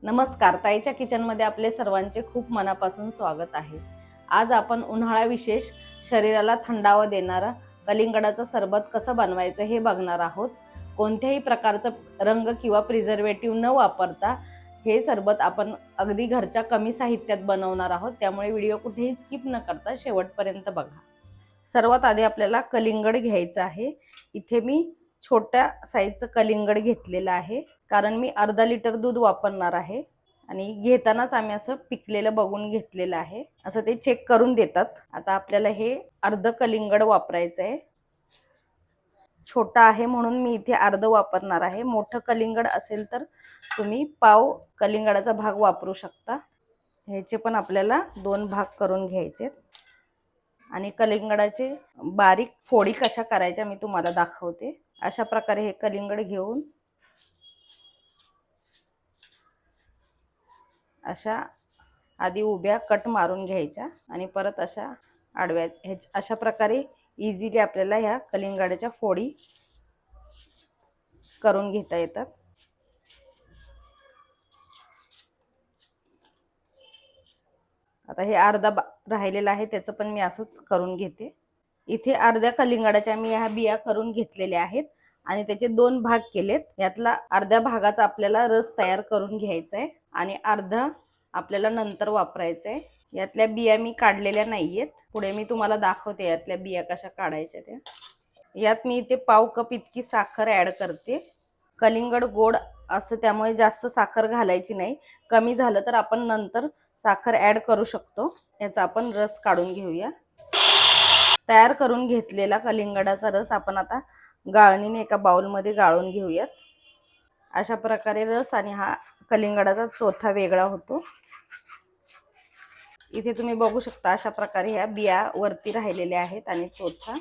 नमस्कार, ताईच्या किचनमध्ये आपले सर्वांचे खूप मनापासून स्वागत आहे। आज आपण उन्हाळा विशेष शरीराला थंडावा देणारा कलिंगडाचं सरबत कसं बनवायचं हे बघणार आहोत। कोणत्याही प्रकारचा रंग किंवा प्रिझर्वेटिव्ह न वापरता हे सरबत आपण अगदी घरच्या कमी साहित्यात बनवणार आहोत, त्यामुळे व्हिडिओ कुठेही स्किप न करता शेवटपर्यंत बघा। सर्वात आधी आपल्याला कलिंगड घ्यायचं आहे। इथे मी छोट्या साईजचं कलिंगड घेतलेलं आहे, कारण मी अर्धा लिटर दूध वापरणार आहे आणि घेतानाच आम्ही असं पिकलेलं बघून घेतलेलं आहे, असं ते चेक करून देतात। आता आपल्याला हे अर्ध कलिंगड वापरायचं आहे। छोटा आहे म्हणून मी इथे अर्ध वापरणार आहे। मोठं कलिंगड असेल तर तुम्ही पाव कलिंगडाचा भाग वापरू शकता। ह्याचे पण आपल्याला 2 भाग करून घ्यायचे आणि कलिंगडाचे बारीक फोडी कशा करायच्या मी तुम्हाला दाखवते। अशा प्रकारे हे कलिंगड घेऊन अशा आधी उभ्या कट मारून घ्यायच्या आणि परत अशा आडव्या अशा प्रकारे इझिली आपल्याला ह्या कलिंगडाच्या फोडी करून घेता येतात। आता हे अर्धा राहिलेला आहे, त्याचं पण मी असंच करून घेते। इथे अर्ध्या कलिंगडाच्या मी ह्या बिया करून घेतलेल्या आहेत आणि त्याचे 2 भाग केलेत। यातला अर्ध्या भागाचा आपल्याला रस तयार करून घ्यायचा आहे आणि अर्धा आपल्याला नंतर वापरायचा आहे। यातल्या बिया मी काढलेल्या नाहीयेत, पुढे मी तुम्हाला दाखवते यातल्या बिया कशा काढायच्या त्या। यात मी इथे पाव कप इतकी साखर ऍड करते। कलिंगड गोड असतं त्यामुळे जास्त साखर घालायची नाही, कमी झालं तर आपण नंतर साखर ऍड करू शकतो। याचा आपण रस काढून घेऊया। तयार करून घेतलेला कलिंगडाचा रस आपण आता गाळणीने एका बाउलमध्ये गाळून घेऊयात। अशा प्रकारे रस आणि हा कलिंगडाचा चोथा वेगळा होतो। इथे तुम्ही बघू शकता अशा प्रकारे ह्या बिया वरती राहिलेल्या आहेत आणि चोथा।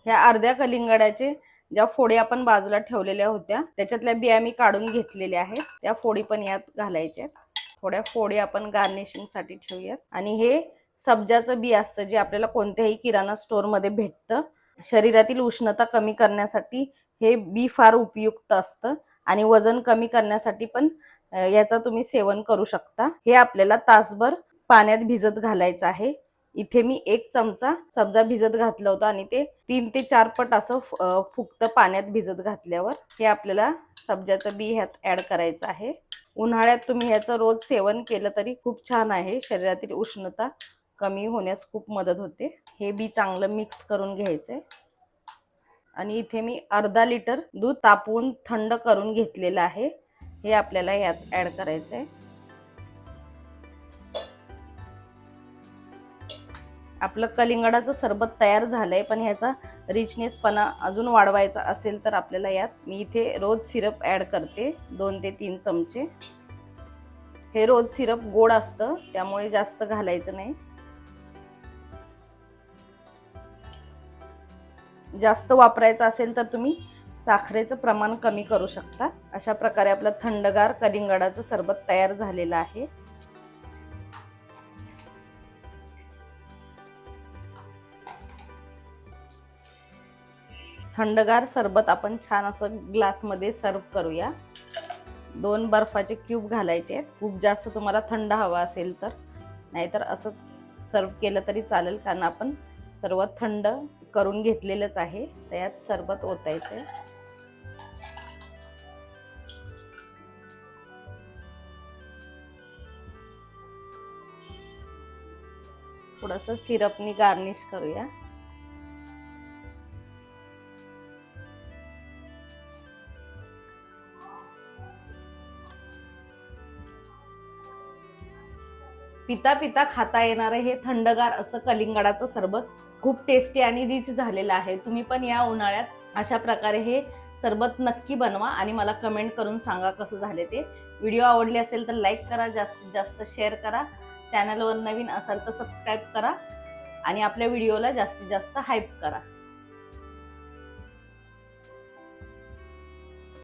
ह्या अर्ध्या कलिंगडाचे ज्या फोडी आपण बाजूला ठेवलेल्या होत्या त्याच्यातल्या बिया मी काढून घेतलेल्या आहेत, त्या फोडी पण यात घालायच्या। थोड्या फोडी आपण गार्निशिंग साठी ठेवूयात। आणि हे सब्जाचं बी असतं जे आपल्याला कोणत्याही किराणा स्टोअर मध्ये भेटतं। शरीरातील उष्णता कमी करण्यासाठी हे बी फार उपयुक्त असतं आणि वजन कमी करण्यासाठी पण याचा तुम्ही सेवन करू शकता। हे आपल्याला तासभर पाण्यात भिजत घालायचं आहे। इथे मी 1 चमचा सब्जा भिजत घातलं होतं आणि ते 3 ते 4 पट असं फुगतं पाण्यात भिजत घातल्यावर। हे आपल्याला सब्जाचं बी ह्यात ऍड करायचं आहे। उन्हाळ्यात तुम्ही ह्याचं रोज सेवन केलं तरी खूप छान आहे, शरीरातील उष्णता कमी होण्यास खूप मदत होते। हे बी चांगलं मिक्स करून घ्यायचंय आणि इथे मी अर्धा लिटर दूध तापवून थंड करून घेतलेलं आहे, हे आपल्याला यात ऍड करायचंय। आपलं कलिंगडाचं सरबत तयार झालंय, पण ह्याचा रिचनेसपणा अजून वाढवायचा असेल तर आपल्याला यात मी इथे रोज सिरप ऍड करते 2 ते 3 चमचे। हे रोज सिरप गोड असतं त्यामुळे जास्त घालायचं नाही। जास्त वापरायचं असेल तर तुम्ही साखरेचं प्रमाण कमी करू शकता। अशा प्रकारे आपलं थंडगार कलिंगडाचं सरबत तयार झालेलं आहे। थंडगार सरबत आपण छान असं ग्लासमध्ये सर्व करूया। 2 बर्फाचे क्यूब घालायचे। खूप जास्त तुम्हाला थंड हवा असेल तर, नाहीतर असंच सर्व केलं तरी चालेल, कारण आपण सर्व थंड करून घेतलेलंच आहे। त्यात सरबत ओतायचंय। थोडंसं सिरपनी गार्निश करूया। पिता पिता खाता येणारे हे थंडगार असं कलिंगडाचं सरबत खूप टेस्टी आणि रिच झालेलं आहे। तुम्ही पण या उन्हाळ्यात अशा प्रकारे हे सरबत नक्की बनवा आणि मला कमेंट करून सांगा कसं झाले ते। व्हिडिओ आवडले असेल तर लाईक करा, जास्तीत जास्त शेअर करा, चॅनलवर नवीन असाल तर सबस्क्राईब करा आणि आपल्या व्हिडिओला जास्तीत जास्त हाईप करा।